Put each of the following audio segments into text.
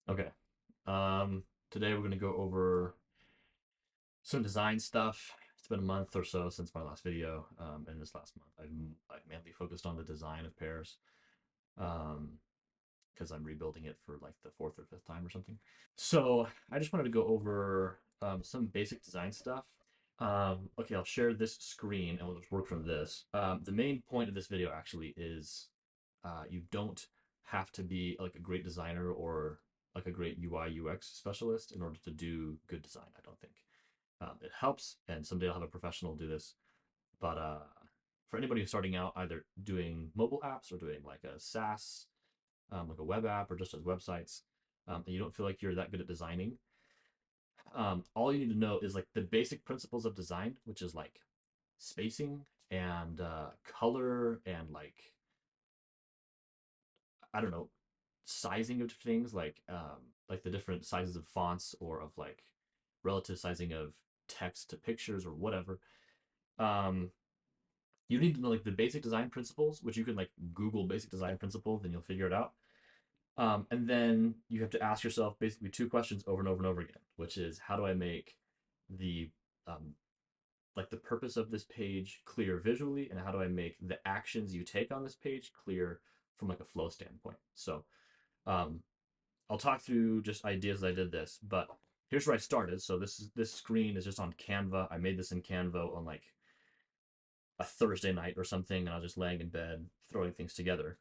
Okay. Today we're going to go over some design stuff. It's been a month or so since my last video. And this last month, I've mainly focused on the design of pairs. Um, because I'm rebuilding it for like the fourth or fifth time or something. So I just wanted to go over some basic design stuff. Okay, I'll share this screen and we'll just work from this. The main point of this video actually is you don't have to be like a great designer or like a great UI UX specialist in order to do good design. I don't think it helps, and someday I'll have a professional do this. But for anybody who's starting out, either doing mobile apps or doing like a SaaS, like a web app, or just as websites, and you don't feel like you're that good at designing, all you need to know is like the basic principles of design, which is like spacing and color and I don't know, sizing of things like the different sizes of fonts or of like relative sizing of text to pictures or whatever. Um, you need to know like the basic design principles, which you can like Google basic design principles, then you'll figure it out. And then you have to ask yourself basically two questions over and over and over again, which is how do I make the um, like the purpose of this page clear visually, and how do I make the actions you take on this page clear from like a flow standpoint. So um, I'll talk through just ideas as I did this, but here's where I started. So this screen is just on Canva. I made this in Canva on like a Thursday night or something, and I was just laying in bed throwing things together.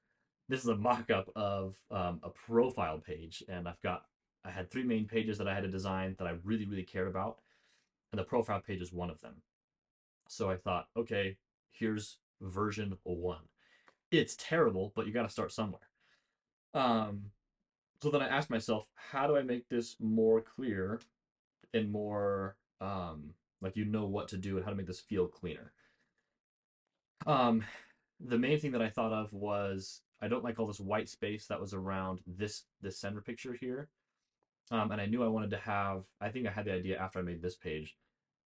This is a mock-up of a profile page, and I had three main pages that I had to design that I really cared about, and the profile page is one of them. So I thought, okay, here's version one. It's terrible, but you got to start somewhere. Um, so then I asked myself, how do I make this more clear and more like you know what to do and how to make this feel cleaner? Um, the main thing that I thought of was I don't like all this white space that was around this center picture here. And I knew I wanted to have. I think I had the idea after I made this page.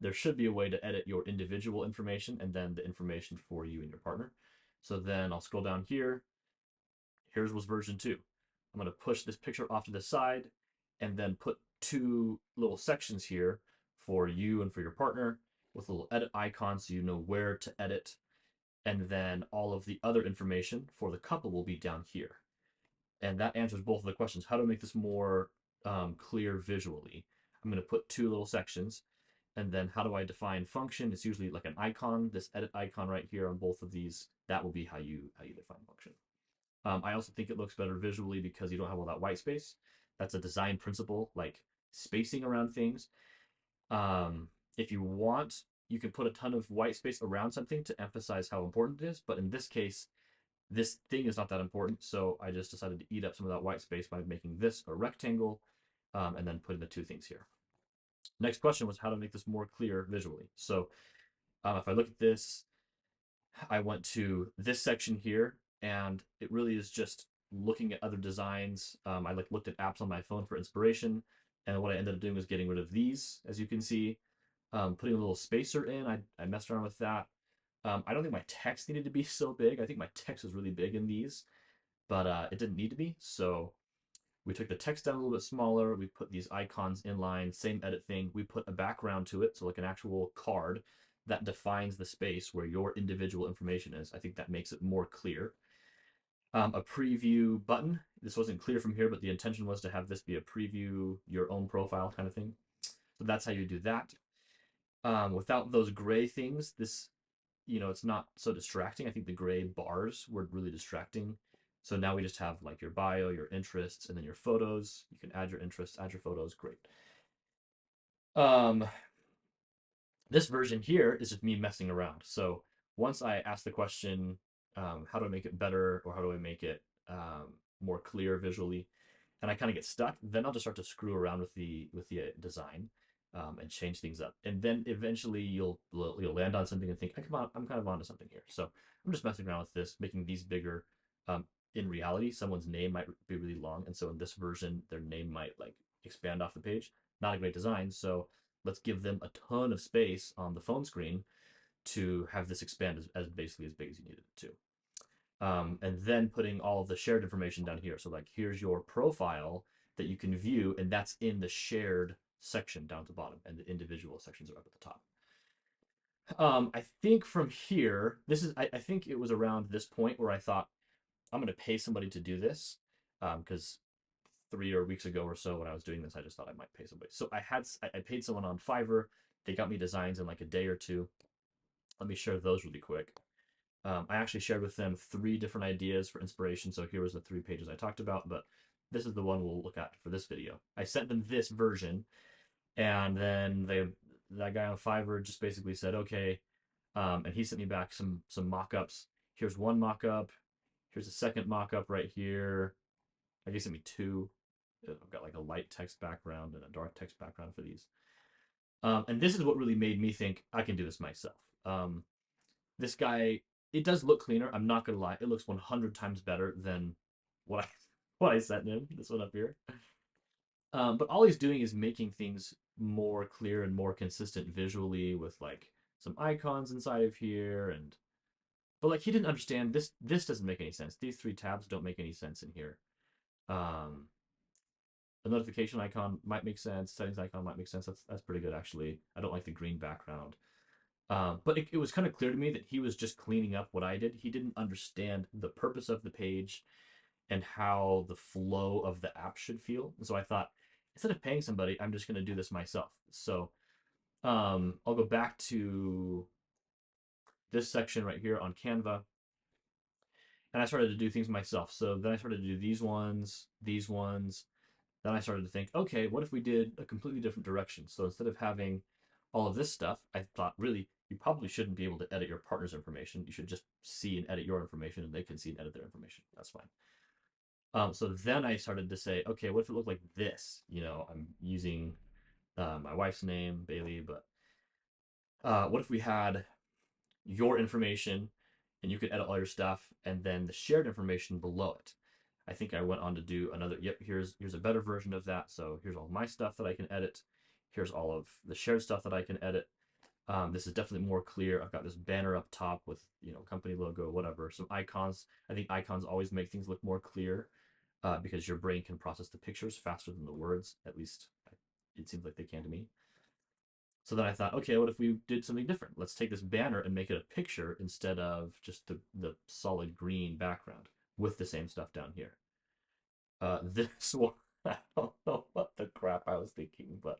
There should be a way to edit your individual information and then the information for you and your partner. So then I'll scroll down here. Here's was version two. I'm going to push this picture off to the side and then put two little sections here for you and for your partner with little edit icons so you know where to edit. And then all of the other information for the couple will be down here. And that answers both of the questions. How to make this more clear visually? I'm going to put two little sections. And then how do I define function? It's usually like an icon, this edit icon right here on both of these. That will be how you define function. I also think it looks better visually because you don't have all that white space. That's a design principle, like spacing around things. If you want, you can put a ton of white space around something to emphasize how important it is. But in this case, this thing is not that important. So I just decided to eat up some of that white space by making this a rectangle and then putting the two things here. Next question was how to make this more clear visually. So if I look at this, I went to this section here, and it really is just looking at other designs. I like looked at apps on my phone for inspiration, and what I ended up doing was getting rid of these, as you can see, putting a little spacer in. I messed around with that. I don't think my text needed to be so big. I think my text was really big in these, but it didn't need to be. So we took the text down a little bit smaller. We put these icons in line, same edit thing. We put a background to it, so like an actual card that defines the space where your individual information is. I think that makes it more clear. A preview button. This wasn't clear from here, but the intention was to have this be a preview your own profile kind of thing. So that's how you do that. Without those gray things, it's not so distracting. I think the gray bars were really distracting. So now we just have like your bio, your interests, and then your photos. You can add your interests, add your photos. Great. Um, this version here is just me messing around. So once I ask the question, how do I make it better, or how do I make it more clear visually, and I kind of get stuck, then I'll just start to screw around with the design and change things up, and then eventually you'll land on something and think, "Hey, come on, I'm kind of onto something here." So I'm just messing around with this, making these bigger. In reality, someone's name might be really long, and so in this version, their name might like expand off the page. Not a great design, so let's give them a ton of space on the phone screen to have this expand as basically as big as you needed it to. And then putting all of the shared information down here. So like here's your profile, that you can view, and that's in the shared section down at the bottom, and the individual sections are up at the top. I think from here, I think it was around this point where I thought I'm going to pay somebody to do this, because 3 weeks ago or so when I was doing this, I just thought I might pay somebody. So I paid someone on Fiverr. They got me designs in like a day or two. Let me share those really quick. I actually shared with them 3 different ideas for inspiration. So here was the 3 pages I talked about, but this is the one we'll look at for this video. I sent them this version, and then that guy on Fiverr just basically said, okay, and he sent me back some mock-ups. Here's one mock-up. Here's a second mock-up right here. I guess he sent me 2. I've got like a light text background and a dark text background for these. And this is what really made me think I can do this myself. This guy, it does look cleaner. I'm not gonna lie, it looks 100 times better than what I what I sent him. This one up here. But all he's doing is making things more clear and more consistent visually with like some icons inside of here, and but like he didn't understand this. This doesn't make any sense. These 3 tabs don't make any sense in here. Um, the notification icon might make sense. Settings icon might make sense. That's pretty good actually. I don't like the green background. But it was kind of clear to me that he was just cleaning up what I did. He didn't understand the purpose of the page and how the flow of the app should feel. And so I thought, instead of paying somebody, I'm just going to do this myself. So I'll go back to this section right here on Canva. And I started to do things myself. So then I started to do these ones, these ones. Then I started to think, okay, what if we did a completely different direction? So instead of having all of this stuff, I thought, really, you probably shouldn't be able to edit your partner's information. You should just see and edit your information, and they can see and edit their information. That's fine. So then I started to say, okay, what if it looked like this? You know, I'm using my wife's name, Bailey, but what if we had your information and you could edit all your stuff, and then the shared information below it? I think I went on to do another, yep, here's a better version of that. So here's all my stuff that I can edit. Here's all of the shared stuff that I can edit. This is definitely more clear. I've got this banner up top with, you know, company logo, whatever. Some icons. I think icons always make things look more clear, because your brain can process the pictures faster than the words. At least it seems like they can to me. So then I thought, okay, what if we did something different? Let's take this banner and make it a picture instead of just the solid green background with the same stuff down here. This one, I don't know what the crap I was thinking, but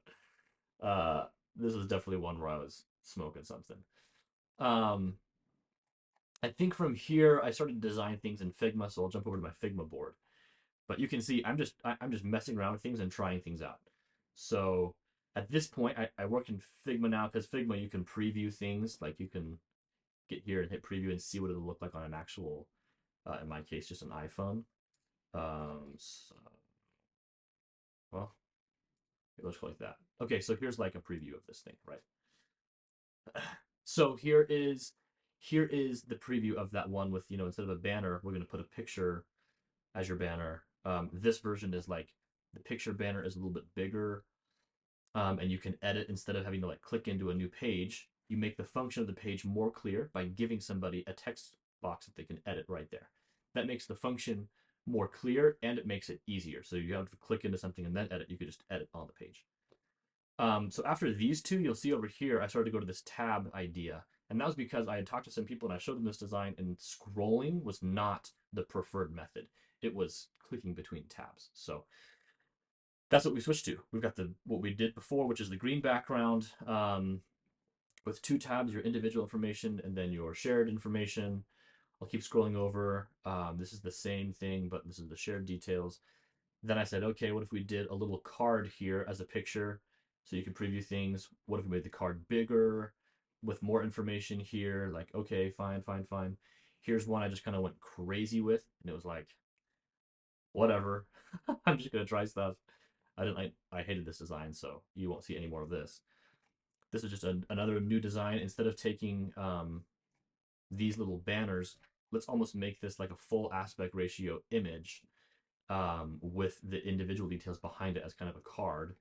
uh, this was definitely one where I was smoking something. Um, I think from here I started to design things in Figma, so I'll jump over to my Figma board. But you can see I'm just messing around with things and trying things out. So at this point, I work in Figma now, because Figma you can preview things. Like you can get here and hit preview and see what it'll look like on an actual, in my case, just an iPhone. So, well, it looks like that. Okay, so here's like a preview of this thing, right? So here is the preview of that one with, you know, instead of a banner, we're gonna put a picture as your banner. This version is like the picture banner is a little bit bigger, and you can edit instead of having to like click into a new page. You make the function of the page more clear by giving somebody a text box that they can edit right there. That makes the function more clear, and it makes it easier. So you don't have to click into something and then edit. You could just edit on the page. So after these 2, you'll see over here, I started to go to this tab idea. And that was because I had talked to some people and I showed them this design, and scrolling was not the preferred method. It was clicking between tabs. So that's what we switched to. We've got what we did before, which is the green background, with 2 tabs, your individual information and then your shared information. I'll keep scrolling over. This is the same thing, but this is the shared details. Then I said, okay, what if we did a little card here as a picture so you can preview things? What if we made the card bigger with more information here? Like, okay, fine, fine, fine. Here's one I just kind of went crazy with, and it was like, whatever. I'm just gonna try stuff. I hated this design, so you won't see any more of this. This is just another new design. Instead of taking these little banners, let's almost make this like a full aspect ratio image, with the individual details behind it as kind of a card.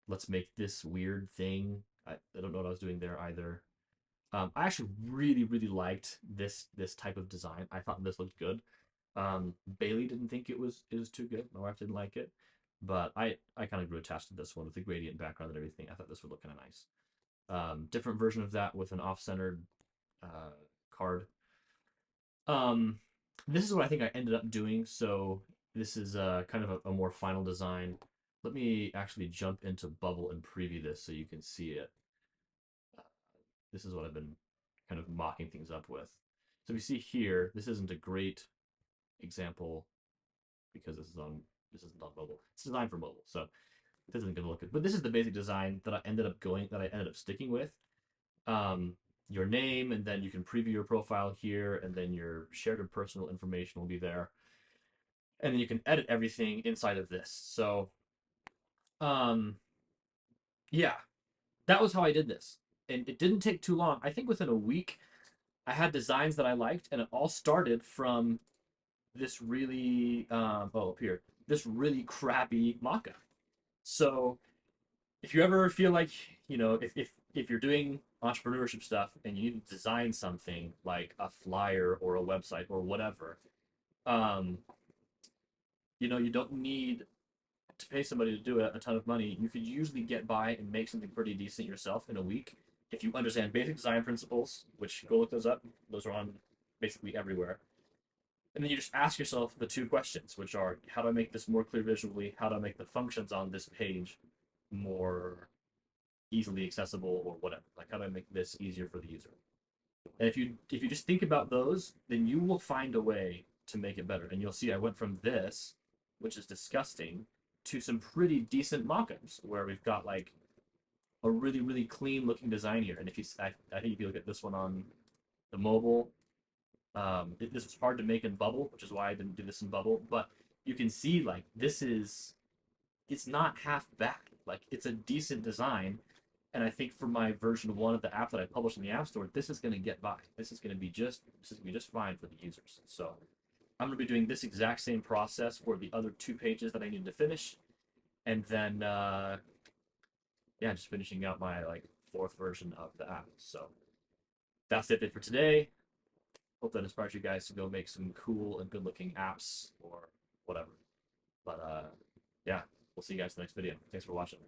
Let's make this weird thing. I don't know what I was doing there either. I actually really, really liked this type of design. I thought this looked good. Bailey didn't think it was too good. My wife didn't like it, but I kind of grew attached to this one with the gradient background and everything. I thought this would look kind of nice. Different version of that with an off-centered card. Um, this is what I think I ended up doing. So this is kind of a more final design. Let me actually jump into Bubble and preview this so you can see it. Uh, this is what I've been kind of mocking things up with. So we see here, this isn't a great example because this isn't on mobile. It's designed for mobile, so this isn't gonna look good. But this is the basic design that I ended up sticking with. Um, your name, and then you can preview your profile here, and then your shared and personal information will be there, and then you can edit everything inside of this. So, um, yeah, that was how I did this, and it didn't take too long. I think within a week, I had designs that I liked, and it all started from this really oh up here this really crappy mock-up. So if you ever feel like, if you're doing entrepreneurship stuff and you need to design something like a flyer or a website or whatever, um, you don't need to pay somebody to do it a ton of money. You could usually get by and make something pretty decent yourself in a week if you understand basic design principles, which go look those up. Those are on basically everywhere. And then you just ask yourself the two questions, which are, how do I make this more clear visually? How do I make the functions on this page more easily accessible or whatever? Like, how do I make this easier for the user? And if you just think about those, then you will find a way to make it better. And you'll see I went from this, which is disgusting, to some pretty decent mock-ups where we've got like a really, really clean looking design here. And I think if you look at this one on the mobile, this was hard to make in Bubble, which is why I didn't do this in Bubble. But you can see like it's not half bad. Like, it's a decent design, and I think for my version one of the app that I published in the App Store, this is going to get by. This is going to be just fine for the users. So I'm going to be doing this exact same process for the other two pages that I need to finish, and then yeah, just finishing out my like fourth version of the app. So that's it for today. Hope that inspires you guys to go make some cool and good looking apps or whatever. But yeah, we'll see you guys in the next video. Thanks for watching.